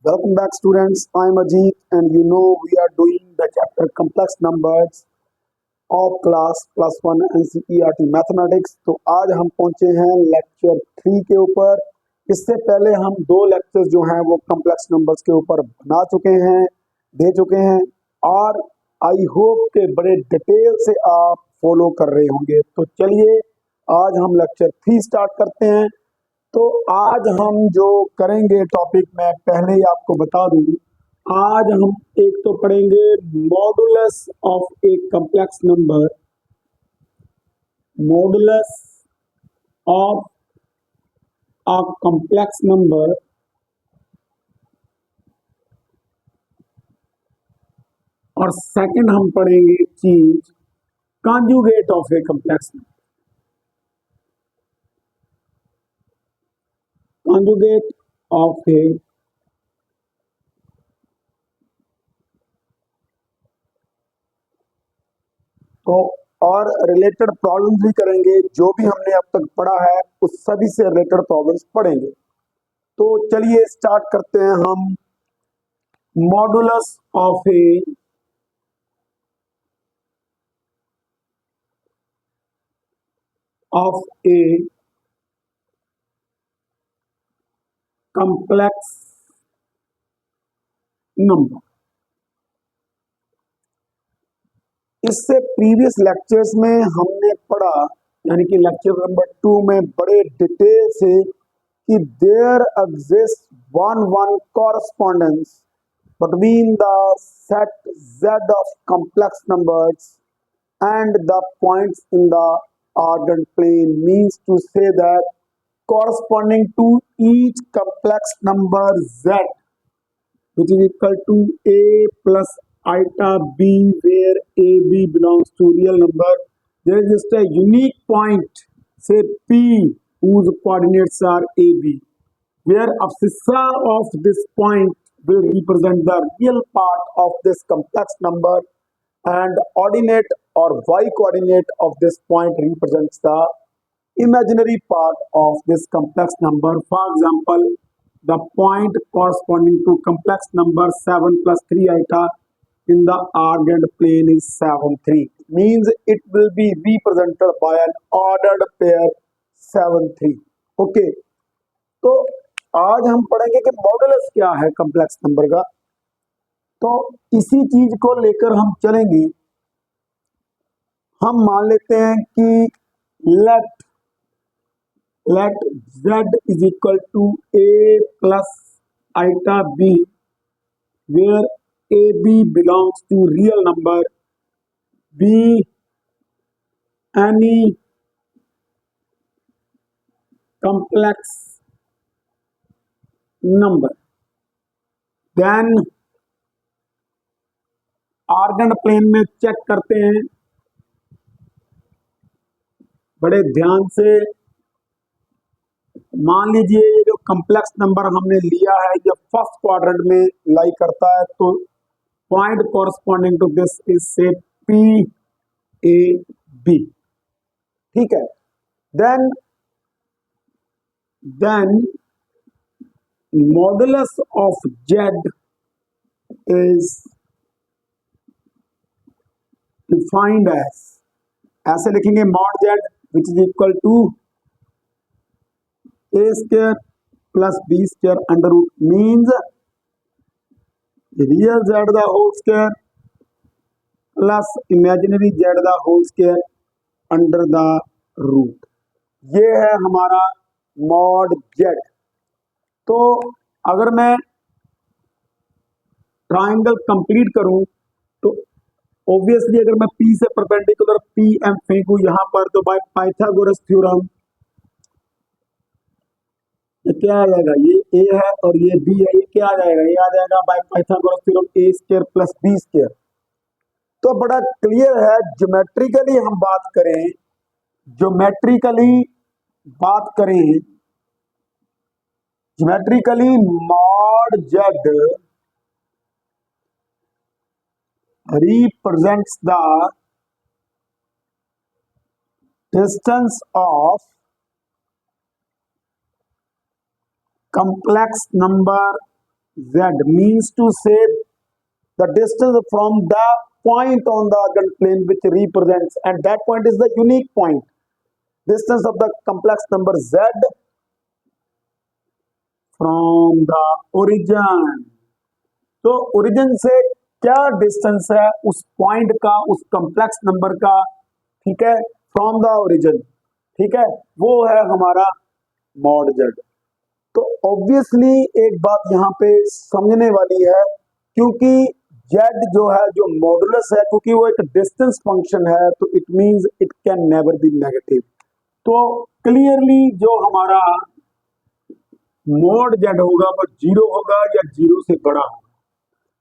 Welcome back, students. I'm Ajit, and we are doing the chapter complex numbers of class plus one NCERT mathematics. तो आज हम पहुंचे हैं lecture 3 के ऊपर। इससे पहले हम दो लेक्चर्स जो हैं वो कम्प्लेक्स नंबर्स के ऊपर बना चुके हैं, दे चुके हैं, और आई होप के बड़े डिटेल से आप फॉलो कर रहे होंगे। तो चलिए आज हम लेक्चर 3 स्टार्ट करते हैं। तो आज हम जो करेंगे टॉपिक मैं पहले ही आपको बता दूं, आज हम एक तो पढ़ेंगे modulus of a complex number, modulus of a complex number, और सेकंड हम पढ़ेंगे चीज conjugate of a complex number, conjugate of a तो और रिलेटेड प्रॉब्लम्स भी करेंगे। जो भी हमने अब तक पढ़ा है उस सभी से रिलेटेड प्रॉब्लम्स पढ़ेंगे। तो चलिए स्टार्ट करते हैं हम। Modulus of A complex number. इससे प्रीवियस लेक्चर्स में हमने पढ़ा, यानी कि लेक्चर नंबर 2 में बड़े डिटेल से, कि there exist one correspondence between the set Z of complex numbers and the points in the ordered plane, means to say that corresponding to each complex number Z, which is equal to a plus iota b, where a b belongs to real number, there is just a unique point, say p, whose coordinates are a b, where abscissa of this point will represent the real part of this complex number, and ordinate or y coordinate of this point represents the imaginary part of this complex number. For example, the point corresponding to complex number 7 plus 3 iota in the ordered plane is 7 3, means it will be represented by an ordered pair 7 3. Okay, तो आज हम पढ़ेंगे कि modulus क्या है complex number का। तो इसी चीज को लेकर हम चलेंगे। हम मान लेते हैं कि let Z is equal to a plus iota b, where ab belongs to real number, b any complex number, then Argand plane में चेक करते हैं बड़े ध्यान से। मान लीजिए ये जो कम्प्लेक्स नंबर हमने लिया है ये फर्स्ट क्वाड्रेंट में लाई करता है, तो point corresponding to this is say P a b. ठीक है, then modulus of z is defined as, ऐसे लिखेंगे, mod z which is equal to a square plus b square under root, means real z the whole square plus imaginary z the whole square under the root. ये है हमारा mod Z. तो अगर मैं triangle complete करूं तो obviously अगर मैं P से परपेंडिकुलर PM फेंकूं यहाँ पर, तो बाय पाइथागोरस थ्योरम ये क्या आ जाएगा, ये A है और ये B है, ये क्या आ जाएगा, ये आ जाएगा by Pythagoras theorem a square plus b square. तो बड़ा क्लियर है। ज्योमेट्रिकली हम बात करें, geometrically mod Z represents the distance of complex number Z means to say the distance from the point on the Argand plane which represents, and that point is the unique point. Distance of the complex number Z from the origin. तो origin से क्या distance है उस point का, उस complex number का, ठीक है, फ्रॉम द ओरिजिन, ठीक है, वो है हमारा मॉड जेड। तो ऑब्वियसली एक बात यहाँ पे समझने वाली है, क्योंकि जेड जो है, जो मॉडुलस है, क्योंकि वो एक डिस्टेंस फंक्शन है, तो it means it can never be negative. तो क्लियरली जो हमारा मॉड जेड होगा वो जीरो होगा या जीरो से बड़ा होगा।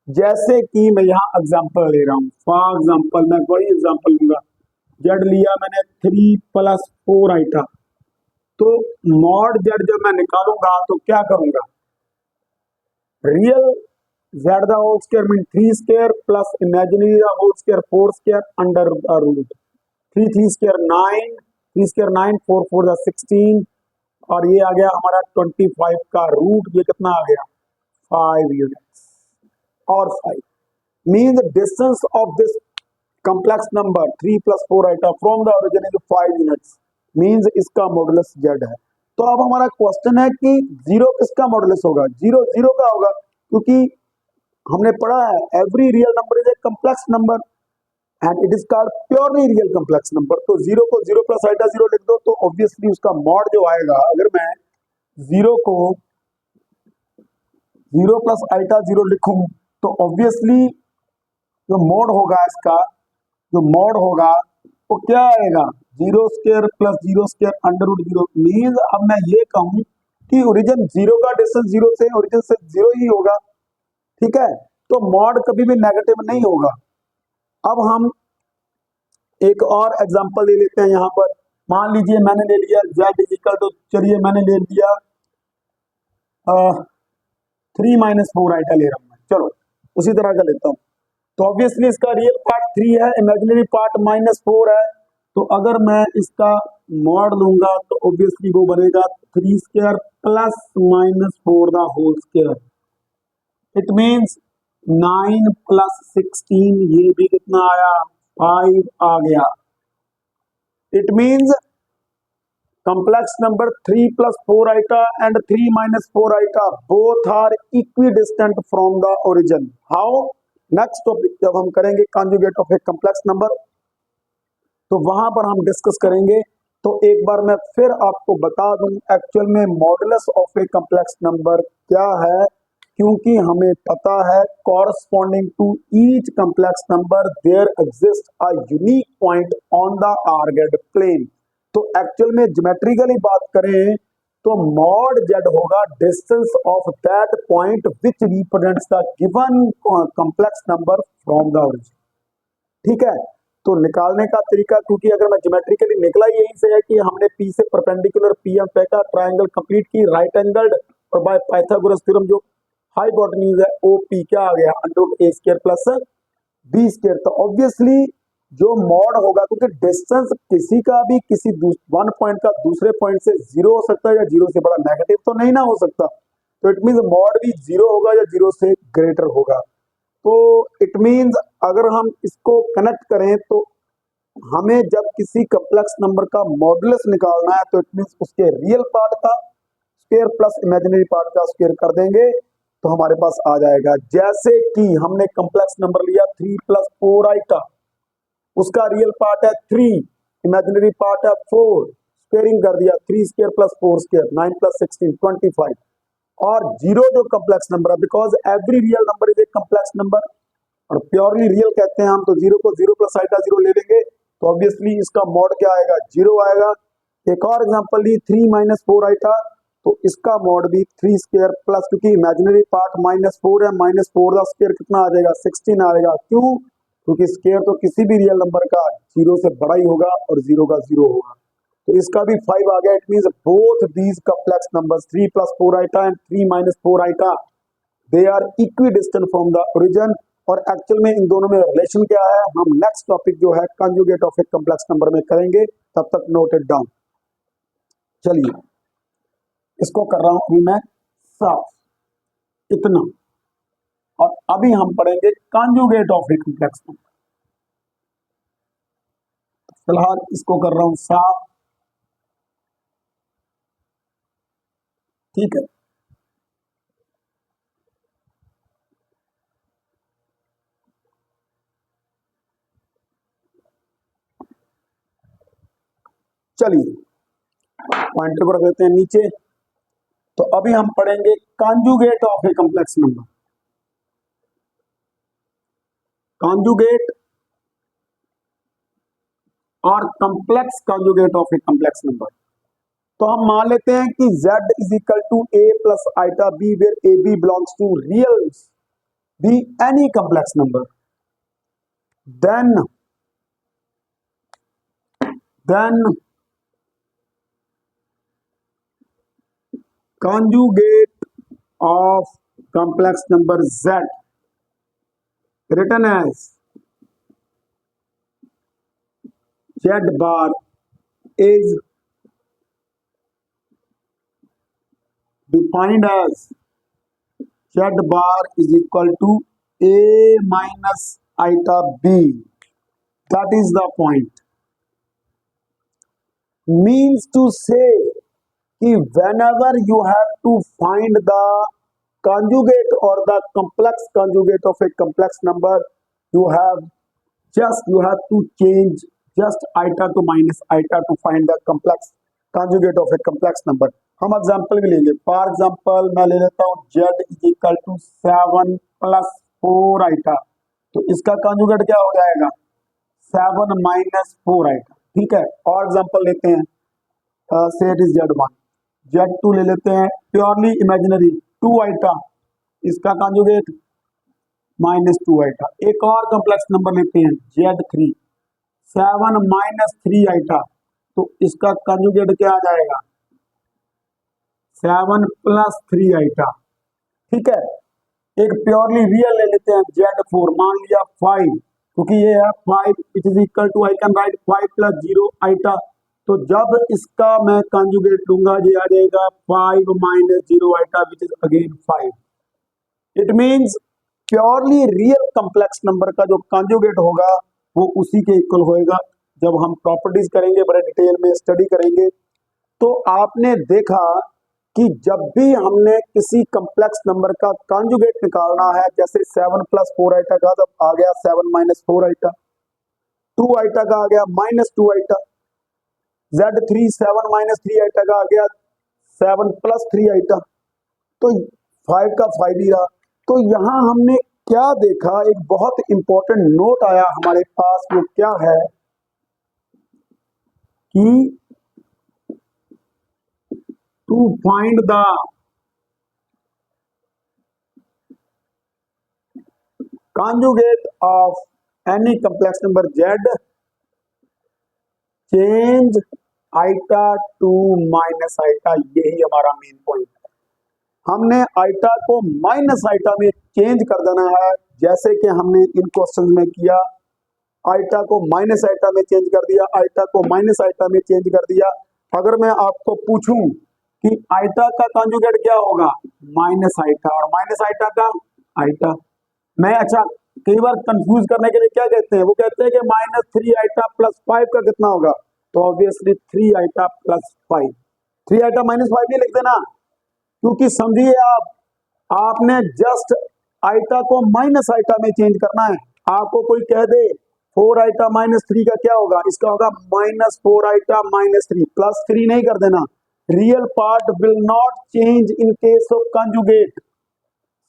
जैसे कि मैं यहाँ एग्जांपल ले रहा हूँ, फॉर एग्जांपल मैं वही एग्जांपल लूंगा, जेड लिया मैंने 3 + 4 आइटा, तो मॉड जेड जब मैं निकालूंगा तो क्या करूंगा, real z the whole square mean 3 square plus imaginary the whole square 4 square under root 3 3 square 9, 3 square 9, 4 4 the 16, और ये आ गया हमारा 25 का रूट, ये कितना आ गया 5 यूनिट्स, और 5 means the distance of this complex number 3 + 4 iota from the origin is 5 units, means इसका मॉडुलस z है। तो अब हमारा क्वेश्चन है कि जीरो किसका मॉडुलस होगा, जीरो जीरो का होगा, क्योंकि हमने पढ़ा है every real number is a complex number and it is called purely real complex number. तो जीरो को 0 + आइटा 0 लिख दो, तो ऑब्वियसली उसका मॉड जो आएगा, अगर मैं जीरो को 0 + आइटा 0 लिखूं तो ऑब्वियसली जो मोड होगा इसका, जो मोड होगा वो क्या आएगा, 0 square plus 0 square under root 0। Means अब मैं ये कहूं कि ओरिजिन जीरो का डिस्टेंस जीरो से, ओरिजिन से जीरो ही होगा, ठीक है, तो मॉड कभी भी नेगेटिव नहीं होगा। अब हम एक और एग्जांपल ले लेते हैं यहाँ पर, मान लीजिए मैंने ले लिया z इक्वल टू, चलिए मैंने ले लिया 3 - 4 आइटा ले रहा हूं मैं, चलो उसी तरह का लेता हूं। तो ऑब्वियसली इसका रियल पार्ट 3 है, इमेजिनरी पार्ट -4 है, तो अगर मैं इसका मॉड लूंगा तो ऑब्वियसली वो बनेगा 3 square plus -4 the whole square, it means 9 + 16, ये भी कितना आया 5 आ गया। It means complex number 3 + 4 iota and 3 - 4 iota both are equidistant from the origin. How? Next topic जब हम करेंगे conjugate of a complex number, तो वहां पर हम डिस्कस करेंगे। तो एक बार मैं फिर आपको बता दूं एक्चुअल में modulus of a complex number क्या है, क्योंकि हमें पता है corresponding to each complex number there exist a unique point on the Argand plane. तो एक्चुअल में ज्योमेट्रिकली बात करें तो मॉड जेड होगा distance of that point which represents the given complex number from the origin, ठीक है। तो निकालने का तरीका, क्योंकि अगर मैं ज्योमेट्रिकली निकला यहीं से है कि हमने पी से परपेंडिकुलर पीएम फेंका, ट्रायंगल कंप्लीट की, राइट एंगल्ड, और बाय पाइथागोरस थ्योरम जो हाइपोटेन्यूज है ओ पी क्या आ गया √a² + b²। तो ऑब्वियसली जो मॉड होगा, क्योंकि डिस्टेंस किसी का भी किसी वन पॉइंट का दूसरे पॉइंट से जीरो हो सकता है या जीरो से बड़ा, नेगेटिव तो नहीं ना हो सकता, तो इट मींस मॉड भी जीरो होगा या जीरो से ग्रेटर होगा। तो इट मींस अगर हम इसको कनेक्ट करें तो हमें जब किसी कॉम्प्लेक्स नंबर का मॉडुलस निकालना है तो इट मींस उसके रियल पार्ट का स्क्वायर प्लस इमेजिनरी पार्ट का स्क्वायर कर देंगे तो हमारे पास आ जाएगा। जैसे कि हमने कॉम्प्लेक्स नंबर लिया 3 + 4 आइटा, उसका रियल पार्ट है 3, इमेजिनरी पार्ट है 4, स्क्वायरिंग कर दिया 3 स्क्वायर + 4 स्क्वायर 9 + 16 25, और जीरो जो कॉम्प्लेक्स नंबर है, because every real number is a complex number और प्योरली रियल कहते हैं हम, तो जीरो को 0 + आइटा 0 ले लेंगे तो ऑब्वियसली इसका मॉड क्या आएगा, जीरो आएगा। एक और एग्जांपल ली 3 - 4 आइटा, तो इसका मॉड भी 3 स्क्वायर प्लस, क्योंकि इमेजिनरी पार्ट -4 है, -4 का स्क्वायर कितना आ जाएगा 16 आएगा। क्यों? क्योंकि स्क्वायर तो किसी भी रियल नंबर का जीरो से बड़ा ही होगा और जीरो का जीरो होगा, तो इसका भी 5 आ गया। It means both these complex numbers 3 + 4 iota and 3 - 4 iota they are equidistant from the origin. और एक्चुअल में इन दोनों में रिलेशन क्या है, हम नेक्स्ट टॉपिक जो है conjugate of a complex number में करेंगे, तब तक नोट इट डाउन। चलिए इसको कर रहा हूं अभी मैं साफ, इतना और अभी हम पढ़ेंगे conjugate of a complex number. फिलहाल इसको कर रहा हूं साफ, ठीक है। चलिए पॉइंटर को रख देते हैं नीचे। तो अभी हम पढ़ेंगे conjugate of a complex number. Conjugate और complex conjugate of a complex number. तो हम मान लेते हैं कि z is equal to a plus iota b where a b belongs to real be any complex number, then conjugate of complex number z written as z bar is defined as z bar is equal to a minus iota b. That is the point. Means to say कि whenever you have to find the conjugate or the complex conjugate of a complex number, you have to change just iota to minus iota to find the complex conjugate of a complex number. हम example भी लेंगे। For example मैं ले लेता हूँ z is equal to 7 plus 4 iota, तो इसका conjugate क्या हो जाएगा 7 माइनस 4 आइटा, ठीक है। और एग्जाम्पल लेते हैं, से इट इज z1, z2 ले लेते हैं प्योरली इमेजिनरी 2 आइटा, इसका कंजुगेट माइनस 2 आइटा। एक और कॉम्प्लेक्स नंबर लेते हैं z3, 7 माइनस 3 आइटा, तो इसका कंजुगेट क्या आ जाएगा 7 प्लस 3 आइटा, ठीक है। एक प्योरली रियल ले लेते हैं z4, मान लिया 5, क्योंकि ये है 5 it is equal to I can write 5 plus 0 iota, तो जब इसका मैं कंजुगेट लूंगा ये आ जाएगा 5 minus 0 iota which is again 5। It means purely real complex number का जो कंजुगेट होगा वो उसी के इक्वल होएगा। जब हम प्रॉपर्टीज करेंगे बड़े डिटेल में स्टडी करेंगे, तो आपने देखा कि जब भी हमने किसी कॉम्प्लेक्स नंबर का कंजुगेट निकालना है, जैसे 7 प्लस 4 आइटा का तब आ गया 7 माइनस 4 आइटा, 2 आइटा का आ गया minus 2 iota, z3 7 minus 3 iota का आ गया 7 प्लस 3 आइटा, तो 5 का 5 ही रहा। तो यहाँ हमने क्या देखा, एक बहुत इंपॉर्टेंट नोट आया हमारे पास, वो क्या है कि to find the conjugate of any complex number z, change iota to minus iota, यही हमारा मेन पॉइंट है। हमने आइटा को माइनस आइटा में चेंज कर देना है, जैसे कि हमने इन क्वेश्चन में किया, आइटा को माइनस आइटा में चेंज कर दिया, आइटा को माइनस आइटा में चेंज कर दिया। अगर मैं आपको पूछूं कि आइटा का कंजुगेट क्या होगा माइनस आइटा, और माइनस आइटा का आइटा, मैं अच्छा कई बार कंफ्यूज करने के लिए क्या कहते हैं, वो कहते हैं कि माइनस 3 आइटा प्लस 5 का कितना होगा, तो obviously 3 iota plus 5, 3 iota minus 5 नहीं लिख देना, क्योंकि समझिए आपने जस्ट आइटा को माइनस आइटा में चेंज करना है। आपको कोई कह दे 4 आइटा माइनस 3 का क्या होगा, इसका होगा माइनस 4 आइटा माइनस 3, प्लस 3 नहीं कर देना। Real part will not change in case of conjugate,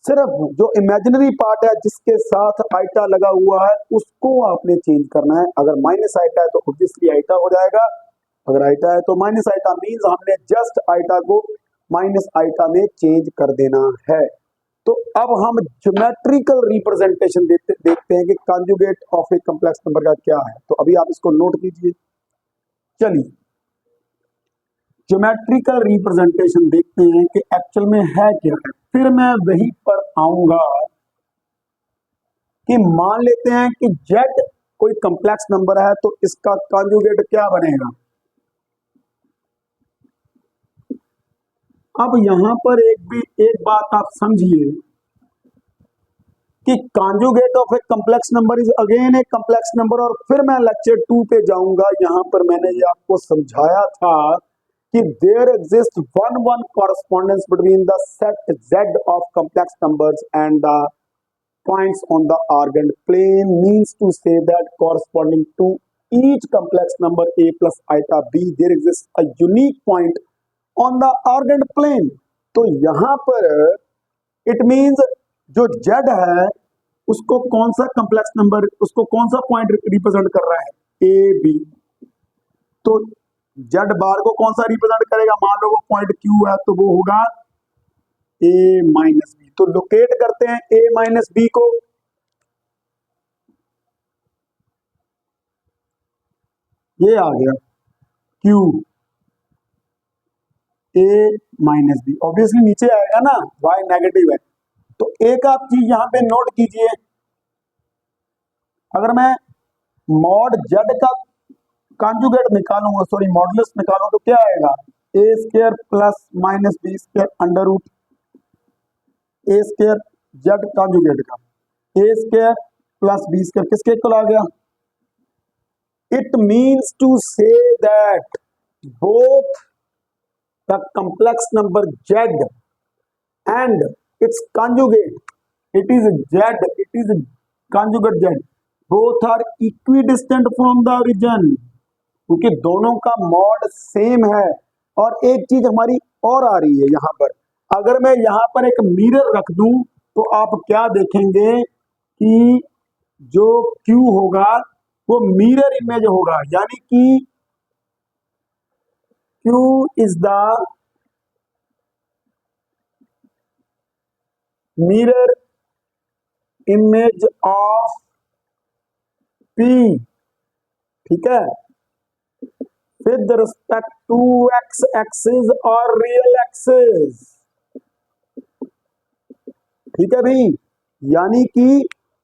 सिर्फ जो इमेजिनरी पार्ट है जिसके साथ आइटा लगा हुआ है उसको आपने चेंज करना है। अगर माइनस आइटा है तो ऑब्वियसली आइटा हो जाएगा, अगर आइटा है तो माइनस आइटा, मींस हमने जस्ट आइटा को माइनस आइटा में चेंज कर देना है। तो अब हम ज्योमेट्रिकल रिप्रेजेंटेशन देखते हैं कि conjugate of a complex number का क्या है। तो अभी आप इसको नोट कीजिए। चलिए ज्योमेट्रिकल रिप्रेजेंटेशन देखते हैं कि एक्चुअल में है क्या है, फिर मैं वहीं पर आऊंगा कि मान लेते हैं कि z कोई कॉम्प्लेक्स नंबर है तो इसका कंजुगेट क्या बनेगा। अब यहां पर एक बात आप समझिए कि conjugate of a complex number is again A complex number. और फिर मैं लेक्चर 2 पे जाऊंगा, यहां पर मैंने ये आपको समझाया था कि there exist one correspondence between the set Z of complex numbers and the points on the argand plane means to say that corresponding to each complex number a plus iota b there exists a unique point on the argand plane। तो यहाँ पर it means जो z है उसको कौन सा complex number, उसको कौन सा पॉइंट रिप्रेजेंट कर रहा है, ए बी। तो z बार को कौन सा रिप्रेजेंट करेगा, मान लो वो पॉइंट q है तो वो होगा a माइनस बी। तो लोकेट करते हैं a माइनस बी को। ये आ गया q a minus b, obviously नीचे आएगा ना, y नेगेटिव है। तो एक आप चीज यहां पे नोट कीजिए, अगर मैं मॉड z का कॉन्जुगेट निकालूंगा, सॉरी मॉडुलस निकालूं, तो क्या आएगा, a square plus minus b square under root a square z conjugate का, a square plus b square किसके इक्वल आ गया। It means to say that both the complex number z and its conjugate, it is z, it is conjugate z, both are equidistant from the origin, क्योंकि दोनों का mod same है। और एक चीज हमारी और आ रही है यहां पर, अगर मैं यहां पर एक मिरर रख दूं तो आप क्या देखेंगे कि जो Q होगा वो मिरर इमेज होगा, यानी कि Q is the mirror image of P, ठीक है, with respect to x axis और रियल एक्सिस, ठीक है भाई। यानी कि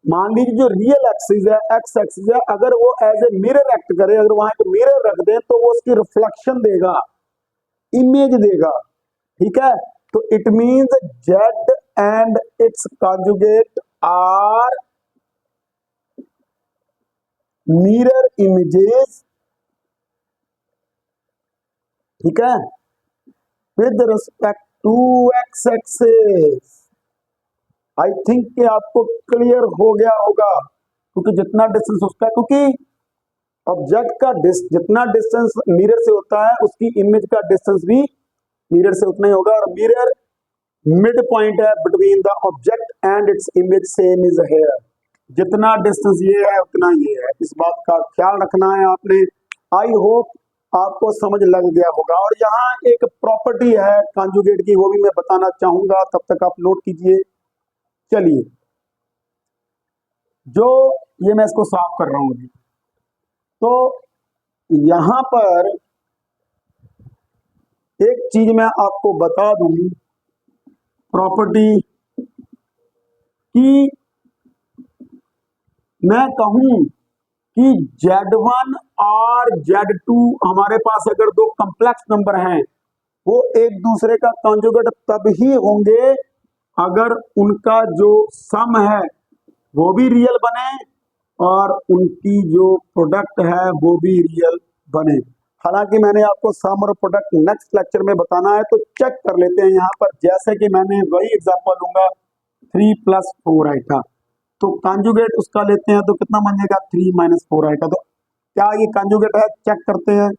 मान लीजिए जो रियल एक्सिस है, एक्स एक्सिस है, अगर वो एज ए मिरर एक्ट करे, अगर वहां एक मिरर रख दे तो वो उसकी रिफ्लेक्शन देगा, इमेज देगा, ठीक है। तो it means z and its conjugate are mirror images, ठीक है, with respect to x axis. I think कि आपको क्लियर हो गया होगा, क्योंकि जितना डिस्टेंस उसका, क्योंकि ऑब्जेक्ट का जितना डिस्टेंस मिरर से होता है उसकी इमेज का डिस्टेंस भी मिरर से उतना ही होगा। और मिरर मिड पॉइंट है between the object and its image, same is here, जितना डिस्टेंस ये है उतना ये है, इस बात का ख्याल रखना है आपने। आई होप आपको समझ लग गया होगा। और यहाँ एक प्रॉपर्टी है कॉन्जुगेट की, वो भी मैं बताना चाहूंगा, तब तक आप नोट कीजिए। चलिए, जो ये मैं इसको साफ कर रहा हूं अभी, तो यहां पर एक चीज मैं आपको बता दूं, प्रॉपर्टी कि मैं कहूं कि Z1 और Z2 हमारे पास अगर दो कम्प्लेक्स नंबर हैं, वो एक दूसरे का कॉन्जुगेट तब ही होंगे अगर उनका जो सम है वो भी रियल बने और उनकी जो प्रोडक्ट है वो भी रियल बने। हालांकि मैंने आपको सम और प्रोडक्ट नेक्स्ट लेक्चर में बताना है, तो चेक कर लेते हैं यहाँ पर। जैसे कि मैंने वही एग्जांपल लूंगा 3 + 4 आइटा, तो कॉन्जुगेट उसका लेते हैं तो कितना बन जाएगा 3 - 4 आइटा। तो क्या ये कॉन्जुगेट है, चेक करते हैं।